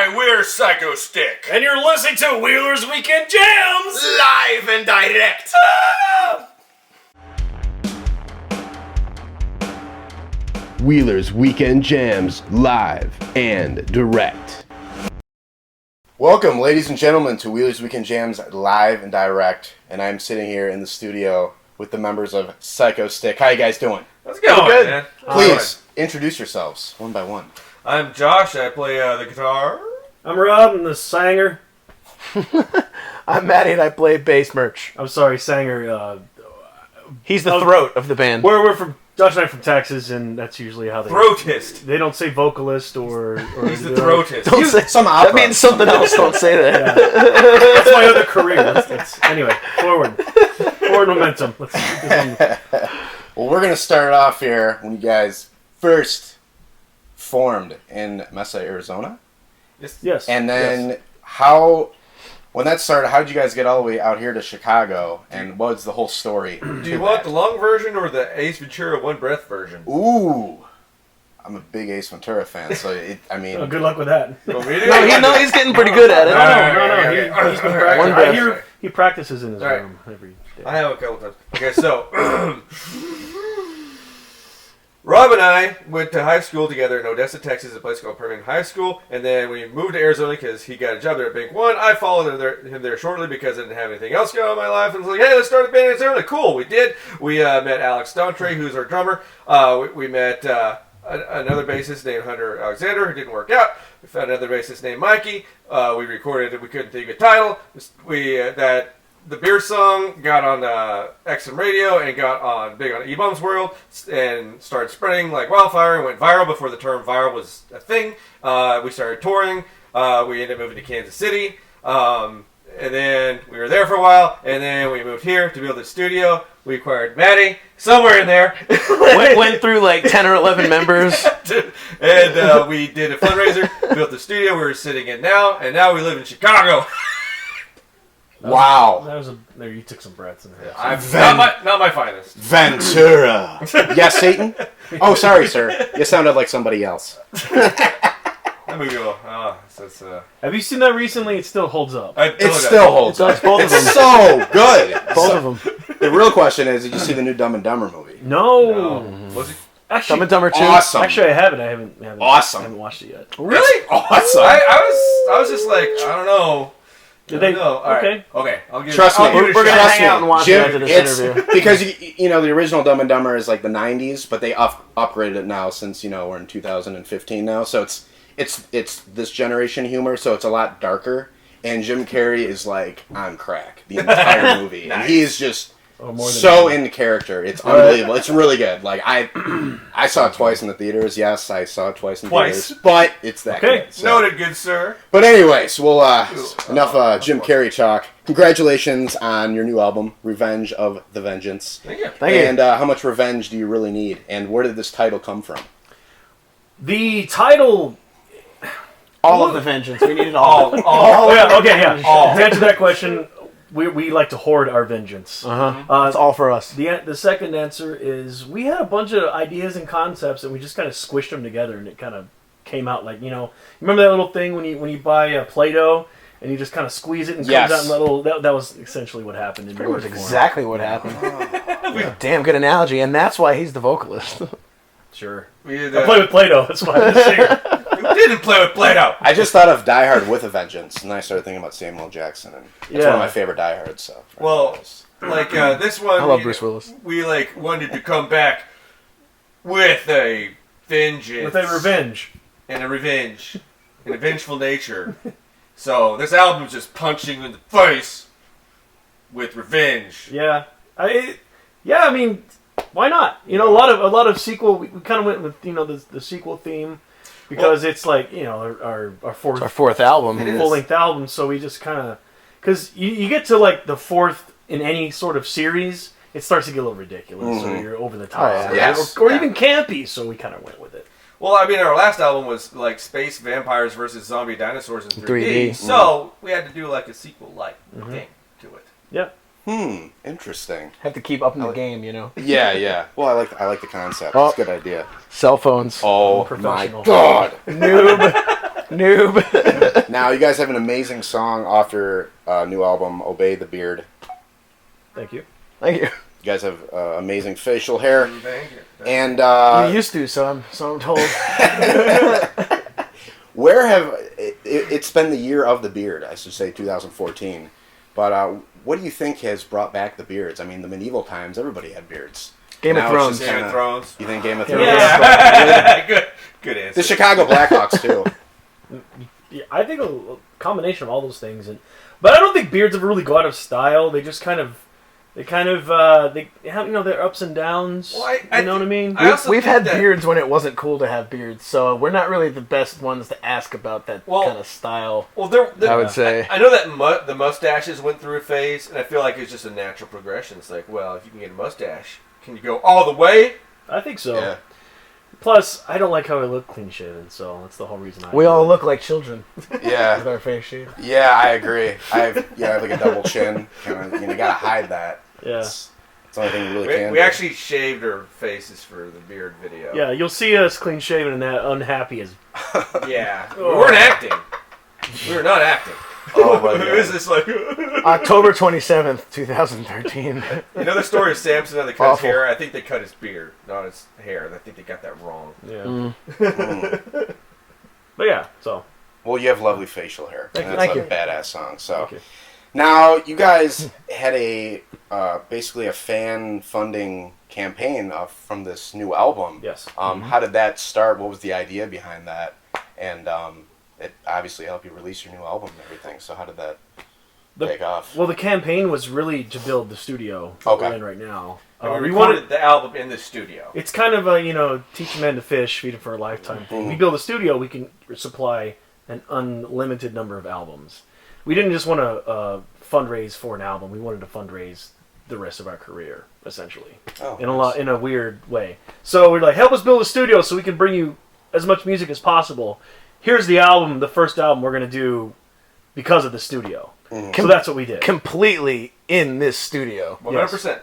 Hi, we're Psychostick. And you're listening to Wheeler's Weekend Jams! Live and direct. Wheeler's Weekend Jams, live and direct. Welcome, ladies and gentlemen, to Wheeler's Weekend Jams, live and direct. And I'm sitting here in the studio with the members of Psychostick. How you guys doing? Let's go, Good. man. Please, introduce yourselves, one by one. I'm Josh. I play the guitar. I'm Rob, I'm the Sanger. I'm Maddie and I play bass merch. I'm sorry, Sanger. He's the throat of the band. We're from Josh and I'm from Texas, and that's usually how they Throatist. They don't say vocalist or He's the throatist. Don't say, Some opera. that means something else. Don't say that. That's my other career. Anyway, forward momentum. Let's keep this on. Well, we're going to start off here when you guys first formed in Mesa, Arizona. Yes. And then yes. when that started, how did you guys get all the way out here to Chicago? And what was the whole story? Do you want the long version or the Ace Ventura One Breath version? Ooh. I'm a big Ace Ventura fan, so good luck with that. He's getting pretty good at it. No. He's been practicing. I hear he practices in his All right. room every day. I have a couple times. Okay, so Rob and I went to high school together in Odessa, Texas, a place called Permian High School, and then we moved to Arizona because he got a job there at Bank One. I followed him there shortly because I didn't have anything else going on in my life, and was like, hey, let's start a band in Arizona. Cool, we did. We met Alex Dauntre, who's our drummer. We met another bassist named Hunter Alexander, who didn't work out. We found another bassist named Mikey. We recorded it. We couldn't think of a title. The beer song got on XM radio and got big on E-Bombs World and started spreading like wildfire and went viral before the term viral was a thing. We started touring. We ended up moving to Kansas City. And then we were there for a while. And then we moved here to build the studio. We acquired Maddie somewhere in there. went through like 10 or 11 members. And we did a fundraiser, built the studio we're sitting in now. And now we live in Chicago. Wow. There, you took some breaths in there. Not my finest. Ventura. Yes, Satan? Oh, sorry, sir. You sounded like somebody else. That movie Have you seen that recently? It still holds up. It still holds up. Both of them. It's so good. Both of them. The real question is, did you see the new Dumb and Dumber movie? No. Was it? Actually, Dumb and Dumber 2. Awesome. Actually, I haven't. I haven't. Awesome. I haven't watched it yet. Really? Awesome. I was just like, I don't know. Did they? No. All right. Okay. I'll give Trust it, me. I'll give it a We're gonna shot. hang out and watch Jim, it after this interview. because the original Dumb and Dumber is like the 90s, but they upgraded it now since we're in 2015 now, so it's this generation humor, so it's a lot darker. And Jim Carrey is like on crack the entire movie, and he is just so in character. It's unbelievable. It's really good. Like I saw it twice in the theaters. Yes, I saw it twice in theaters, but it's that good. So. Noted, good sir. But anyways, enough Jim Carrey talk. Congratulations on your new album, Revenge of the Vengeance. Thank you. And how much revenge do you really need? And where did this title come from? The title. All of the vengeance. We need it all. Yeah. To answer that question, we like to hoard our vengeance. It's all for us. The second answer is we had a bunch of ideas and concepts, and we just kind of squished them together, and it kind of came out like, remember that little thing when you buy Play-Doh and you just kind of squeeze it and comes out in little. That was essentially what happened. Pretty much exactly what happened. Damn good analogy, and that's why he's the vocalist. Sure. I play with Play-Doh. That's why I'm the singer. You didn't play with Play-Doh. I just thought of Die Hard with a Vengeance, and I started thinking about Samuel Jackson, and it's one of my favorite Die Hards. So. Well, this one, I love Bruce Willis. We wanted to come back with a vengeance, With a revenge. and a vengeful nature. So this album's just punching you in the face with revenge. Yeah. I mean, why not? A lot of sequel. We kind of went with the sequel theme because it's like our fourth album. full length album. So we just kind of because you get to like the fourth in any sort of series, it starts to get a little ridiculous or you're over the top, or even campy. So we kind of went with it. Well, I mean, our last album was like space vampires versus zombie dinosaurs in 3D. 3D. So we had to do like a sequel-like thing to it. Yeah. Interesting. Have to keep up in the game, Yeah. Well, I like the concept. Oh. It's a good idea. Cell phones. Oh my Professional. God! Noob. Now, you guys have an amazing song off your new album, Obey the Beard. Thank you. Thank you. You guys have amazing facial hair. Thank you. And You used to, so I'm told. where have... It's been the year of the beard, I should say, 2014. But what do you think has brought back the beards? I mean, the medieval times, everybody had beards. Game of Now it's Thrones. just Game of Thrones. You think Game of Thrones? Yeah. Good answer. The Chicago Blackhawks, too. Yeah, I think a combination of all those things, but I don't think beards ever really go out of style. They just they have their ups and downs. Well, you know what I mean? We've had beards when it wasn't cool to have beards, so we're not really the best ones to ask about that kind of style. Well, I would say. I know that the mustaches went through a phase, and I feel like it's just a natural progression. It's like, well, if you can get a mustache, can you go all the way? I think so. Yeah. Plus, I don't like how I look clean shaven, so that's the whole reason We all look like children Yeah. with our face shaved. Yeah, I agree. I have like a double chin. You gotta hide that. Yeah. It's the only thing you really can We do. actually shaved our faces for the beard video. Yeah, you'll see us clean shaven and that unhappy as. Yeah. We weren't acting. We were not acting. Oh, my It God. was just like... October 27th, 2013. You know the story of Samson and the cut his Awful. hair? I think they cut his beard, not his hair. I think they got that wrong. Yeah. Mm. But yeah, so. Well, you have lovely facial hair. Thank and you. that's Thank a badass song. So Thank you. now you guys had a basically a fan funding campaign from this new album. Yes. How did that start? What was the idea behind that? And it obviously helped you release your new album and everything. So how did that take off? Well, the campaign was really to build the studio Okay. we're in right now. And we We recorded wanted. the album in the studio. It's kind of a teach a man to fish, feed him for a lifetime thing. We build a studio, we can supply an unlimited number of albums. We didn't just want to fundraise for an album. We wanted to fundraise the rest of our career, essentially, in a weird way. So we're like, help us build a studio so we can bring you as much music as possible. Here's the album, the first album we're going to do because of the studio. So that's what we did. Completely in this studio. 100%.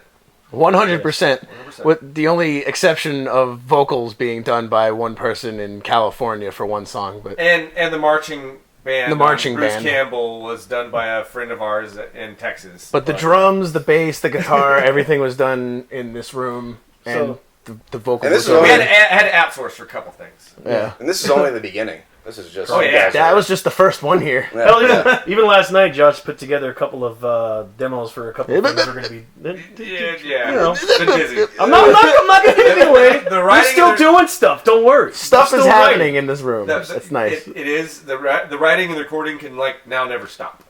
100%. With the only exception of vocals being done by one person in California for one song. But And the marching band. The marching Bruce band. Campbell was done by a friend of ours in Texas. But the drums, the bass, the guitar, everything was done in this room. And the vocals And this were is We done. had to outsource for a couple things. Yeah. And this is only the beginning. This is just. Oh, you yeah. guys That are- was just the first one here. Yeah. Hell, even last night, Josh put together a couple of demos for a couple of things we're going to be. Yeah. You know. Been busy. I'm not going to give it away. The We're writing still and the- doing stuff. Don't worry. Stuff We're is still happening writing. in this room. It's nice. It is. The writing and the recording can now never stop.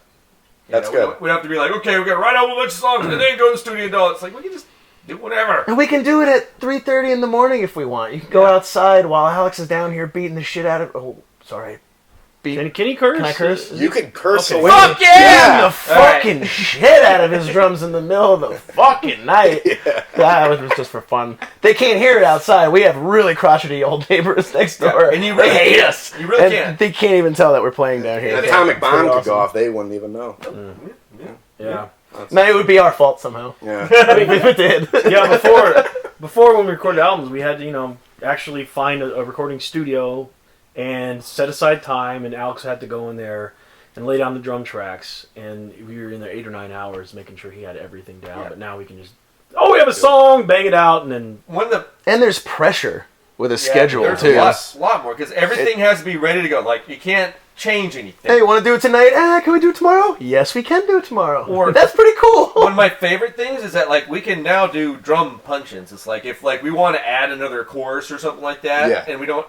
That's good. We don't have to be like, okay, we got to write out a bunch of songs and then go in the studio and all. It's like, we can just do whatever. And we can do it at 3:30 in the morning if we want. You can go outside while Alex is down here beating the shit out of... Oh, sorry. Can he curse? Can I curse? You can curse Okay. away. Fuck Beating yeah! the fucking shit out of his drums in the middle of the fucking night. That was just for fun. They can't hear it outside. We have really crotchety old neighbors next door. and you really they hate can't. us. You really And can't. They can't even tell that we're playing down here. An atomic It's bomb pretty could awesome. go off. They wouldn't even know. Yeah. No, it would be our fault somehow. Yeah. If it did. Yeah, before when we recorded albums, we had to, actually find a recording studio and set aside time, and Alex had to go in there and lay down the drum tracks, and we were in there 8 or 9 hours making sure he had everything down. Yeah. But now we can just, we have a song, bang it out, and then And there's pressure with a schedule, there's too. a lot more because everything has to be ready to go. Like, you can't change anything. Hey, you want to do it tonight? Can we do it tomorrow? Yes, we can do it tomorrow. Or- That's pretty cool. One of my favorite things is that we can now do drum punch-ins. It's like if we want to add another chorus or something like that, Yeah. and we don't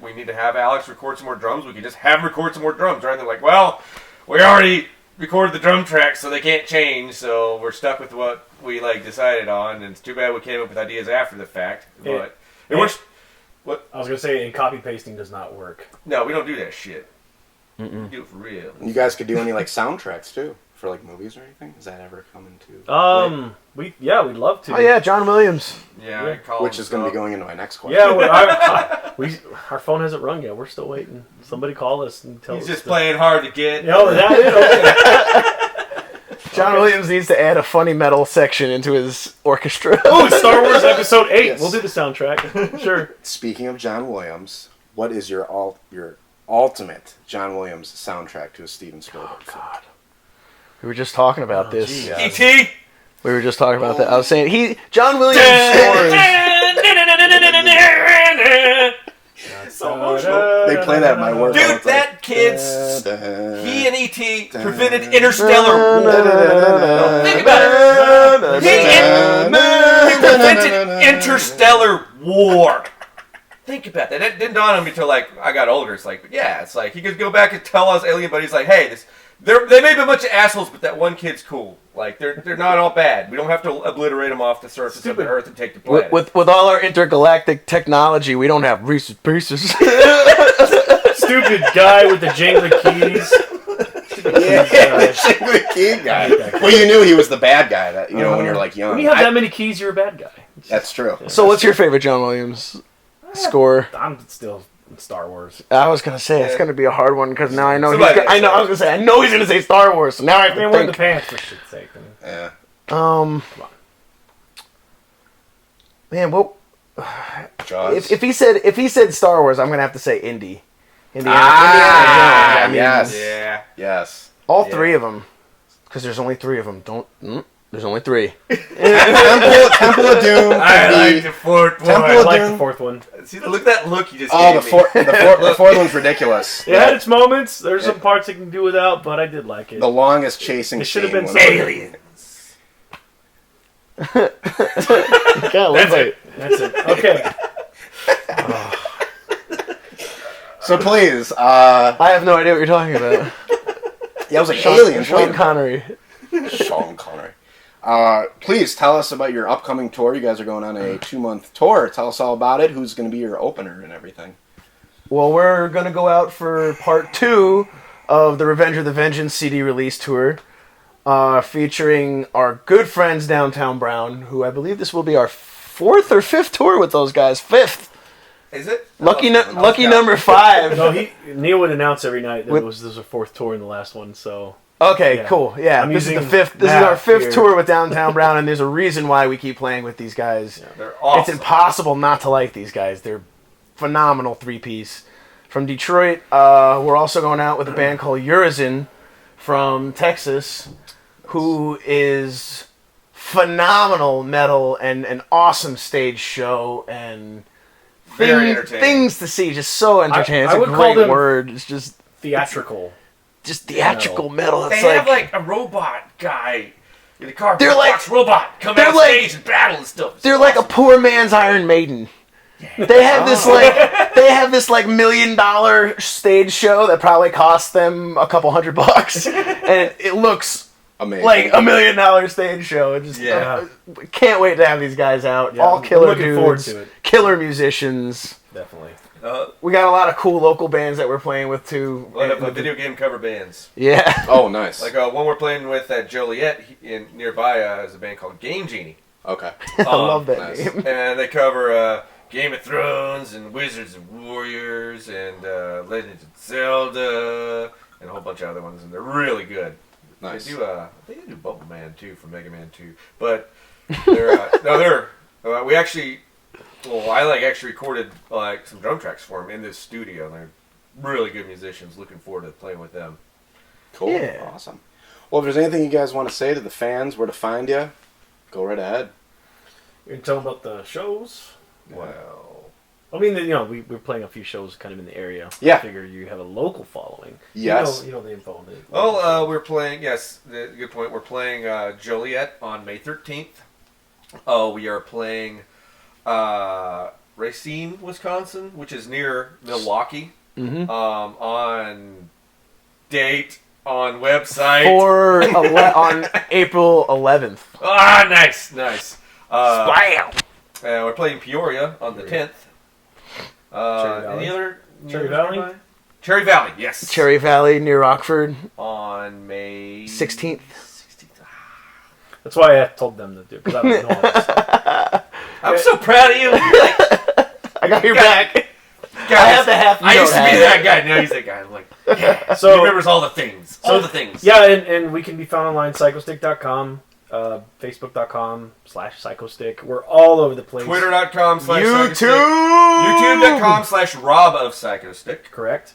we need to have Alex record some more drums. We can just have him record some more drums, right? And they're like, well, we already recorded the drum tracks, so they can't change. So we're stuck with what we decided on, and it's too bad we came up with ideas after the fact. But it works. What? I was going to say, and copy pasting does not work. No, we don't do that shit. We do it for real. You guys could do any soundtracks too for movies or anything. Is that ever coming to? We'd love to. Oh, yeah, John Williams. Yeah, I call Which him is going to be stuff. going into my next question. Yeah, our phone hasn't rung yet. We're still waiting. Somebody call us and tell us. He's just playing hard to get. No, that is okay. John Williams needs to add a funny metal section into his orchestra. Oh, Star Wars Episode 8. Yes. We'll do the soundtrack. Sure. Speaking of John Williams, what is your ultimate John Williams soundtrack to a Steven Spielberg film? God. We were just talking about this. E.T. We were just talking about that. I was saying John Williams scores. So emotional. They play that at my work. Dude, that kid's... He and E.T. prevented interstellar war. Think about it. He prevented interstellar war. Think about that. That didn't dawn on me until, like, I got older. It's like, yeah, it's like, he could go back and tell us alien buddies, like, hey, they may be a bunch of assholes, but that one kid's cool. Like, they're not all bad. We don't have to obliterate them off the surface of the Earth and take the planet. With all our intergalactic technology, we don't have Reese's Pieces. Stupid guy with the jingly keys. Yeah, the jingly key guy. Well, you knew he was the bad guy, that when you're, like, young. When you have that many keys, you're a bad guy. That's true. So what's your favorite John Williams score? I'm still Star Wars. I was gonna say it's gonna be a hard one because now I know I know he's gonna say Star Wars. So now I have to wear the think. pants for shit's sake. Yeah. Man, well, Jaws. if he said Star Wars, I'm gonna have to say Indy. Indiana Jones. Yes. Yeah. Yes. All three of them, because there's only three of them. There's only three. Temple of Doom. I like the fourth one. I like the fourth one. See, look at that look you just Oh, gave the me. fourth one's ridiculous. It had its moments. There's some parts it can do without, but I did like it. The longest chasing It should have scene been was- Aliens. That's it. Okay. So please, I have no idea what you're talking about. yeah, it was like aliens. Sean Connery. Sean Connery. Please tell us about your upcoming tour. You guys are going on a 2-month tour. Tell us all about it. Who's going to be your opener and everything? Well, we're going to go out for part 2 of the Revenge of the Vengeance CD release tour, featuring our good friends Downtown Brown, who I believe this will be our 4th or 5th tour with those guys. 5th. Is it? Lucky number 5. No, Neil would announce every night that this was a 4th tour in the last one, so... Okay, Yeah. cool. Yeah, I'm this is the using 5th. This is our math 5th here. tour with Downtown Brown, and there's a reason why we keep playing with these guys. They're awesome. It's impossible not to like these guys. They're phenomenal 3-piece. From Detroit, we're also going out with a band called Urizen from Texas, who is phenomenal metal and an awesome stage show and Very entertaining. things to see. Just so entertaining. I It's would a call great them word. It's just theatrical metal. It's They have like a robot guy in the car. They're like- box robot come they're out like- stage and battle and stuff. It's They're like a poor man's Iron Maiden. They have this like $1 million stage show that probably cost them a couple $100, and it looks Amazing. like $1 million stage show. It just can't wait to have these guys out. Yeah, All I'm killer looking dudes, forward to it. killer musicians. Definitely. We got a lot of cool local bands that we're playing with too. One of the video game cover bands. Yeah. Oh, nice. Like one we're playing with at Joliet nearby is a band called Game Genie. Okay. I love that nice. name. And they cover Game of Thrones and Wizards and Warriors and Legends of Zelda and a whole bunch of other ones, and they're really good. Nice. They do, I think they do Bubble Man too from Mega Man 2, but they're we actually. Well, I actually recorded some drum tracks for them in this studio. They're really good musicians. Looking forward to playing with them. Cool. Yeah. Awesome. Well, if there's anything you guys want to say to the fans, where to find you, go right ahead. You're going to tell them about the shows? Well, I mean, we're playing a few shows kind of in the area. Yeah. I figure you have a local following. Yes. You know the info on it. well, we're playing. Yes, good point. We're playing Joliet on May 13th. Oh, we are playing Racine, Wisconsin, which is near Milwaukee. Mm-hmm. On date on website On April 11th. Ah, nice. Bam! We're playing Peoria on the 10th. Any other? Cherry Valley? Cherry Valley, yes. Cherry Valley near Rockford. On May 16th. That's why I told them to do it, because I don't know all this stuff. I'm so proud of you. I got your back. Guys, I have the half. I used to be that guy. Now he's that guy. I'm like, yeah. So- He remembers all the things. All the things. Yeah, and we can be found online, psychostick.com, facebook.com/psychostick. We're all over the place. Twitter.com/Psychostick. YouTube. YouTube.com/Rob of Psychostick. Correct.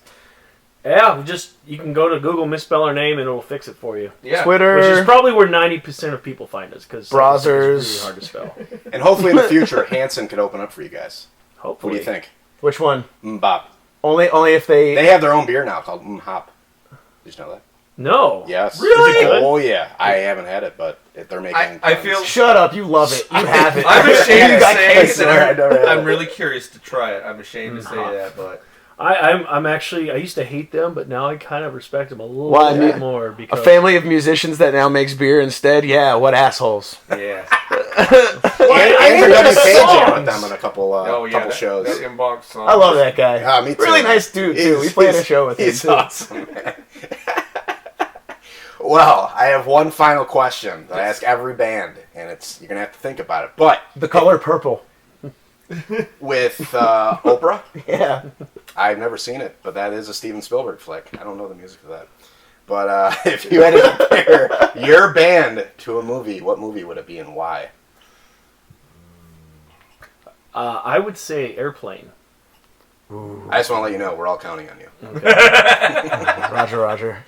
Yeah, you can go to Google, misspell our name, and it'll fix it for you. Yeah. Twitter. Which is probably where 90% of people find us, because Browsers. it's really hard to spell. And hopefully in the future, Hanson could open up for you guys. Hopefully. What do you think? Which one? Mbop. Only if they... They have their own beer now called Hop. Did you know that? No. Yes. Really? Is it good? Oh yeah. I haven't had it, but they're making. I feel. Shut up! You love it. You have it. I'm ashamed You to got say cancer. that I never had I'm it. really curious to try it. I'm ashamed to say that, but I'm actually, I used to hate them, but now I kind of respect them a little Well, I bit mean, more. A Because family of musicians that now makes beer instead. Yeah, what assholes. yeah. Andrew the WK jammed songs. with them on a couple That shows. That inbox song. I love that guy. Ah, me too. Really nice dude too. We played a show with him He's too. awesome, man. Well, I have one final question that I ask every band, and you're gonna have to think about it. But The color purple. with Oprah, Yeah. I've never seen it, but that is a Steven Spielberg flick. I don't know the music of that. But if you had to compare your band to a movie, what movie would it be and why? I would say Airplane. I just want to let you know we're all counting on you. Roger.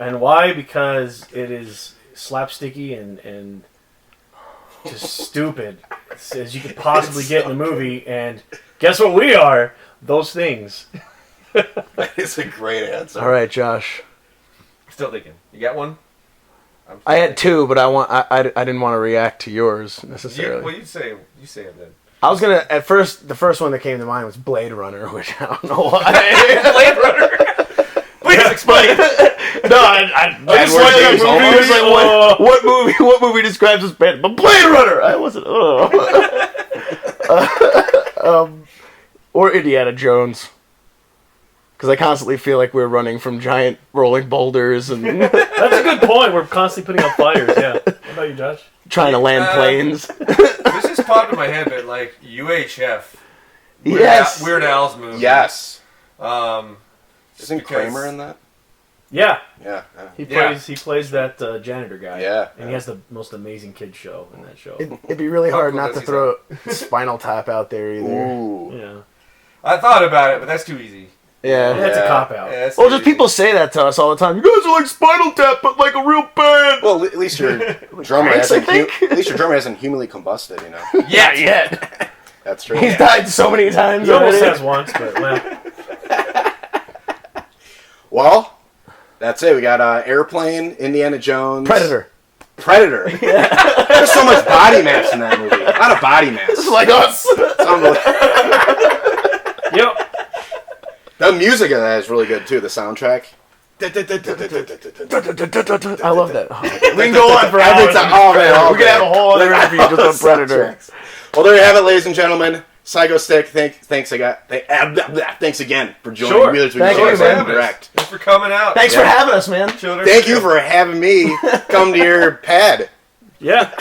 And why? Because it is slapsticky and just stupid as you could possibly get in the movie. And guess what we are? Those things. That is a great answer. All right, Josh. Still thinking. You got one? I had two, but I didn't want to react to yours necessarily. Well, you say it then. I was gonna at first. The first one that came to mind was Blade Runner, which I don't know why. Blade Runner. Please explain. No, I just Edward like that James movie. It was Olmos? like, what movie describes this band? But Blade Runner. I wasn't. Or Indiana Jones. Because I constantly feel like we're running from giant rolling boulders and That's a good point. We're constantly putting out fires. Yeah. What about you, Josh? trying to land planes. This just popped in my head, but like UHF. Yes. Weird Al's movie. Yes. Um, Isn't because- Kramer in that? Yeah. Yeah. He Yeah. plays that janitor guy. Yeah. And he has the most amazing kid show in that show. It'd be really hard cool not does to he throw Spinal Tap out there either. Ooh. Yeah. I thought about it, but that's too easy. Yeah. That's a cop out. Yeah, that's Well, too just easy. people say that to us all the time. You guys are like Spinal Tap, but like a real band. Well, at least your drummer Thanks, hasn't. I think. At least your drummer hasn't humanly combusted. You know. Yeah, yet. That's true. He's died so many times He almost already. has once, but well. Well, that's it. We got Airplane, Indiana Jones, Predator. There's so much body mass in that movie. A lot of body mass. It's like us. It's unbelievable. Yep. The music of that is really good too. The soundtrack. I love that. We can go on for Every hours. time. Oh man, We could have a whole other interview just on Predator. Well, there you have it, ladies and gentlemen. Psychostick, thanks again for joining Sure. Wheelers Thank Weekend you, man. Jam Direct. Thanks for coming out. Thanks for having us, man. Children. Thank you for having me come to your pad. Yeah.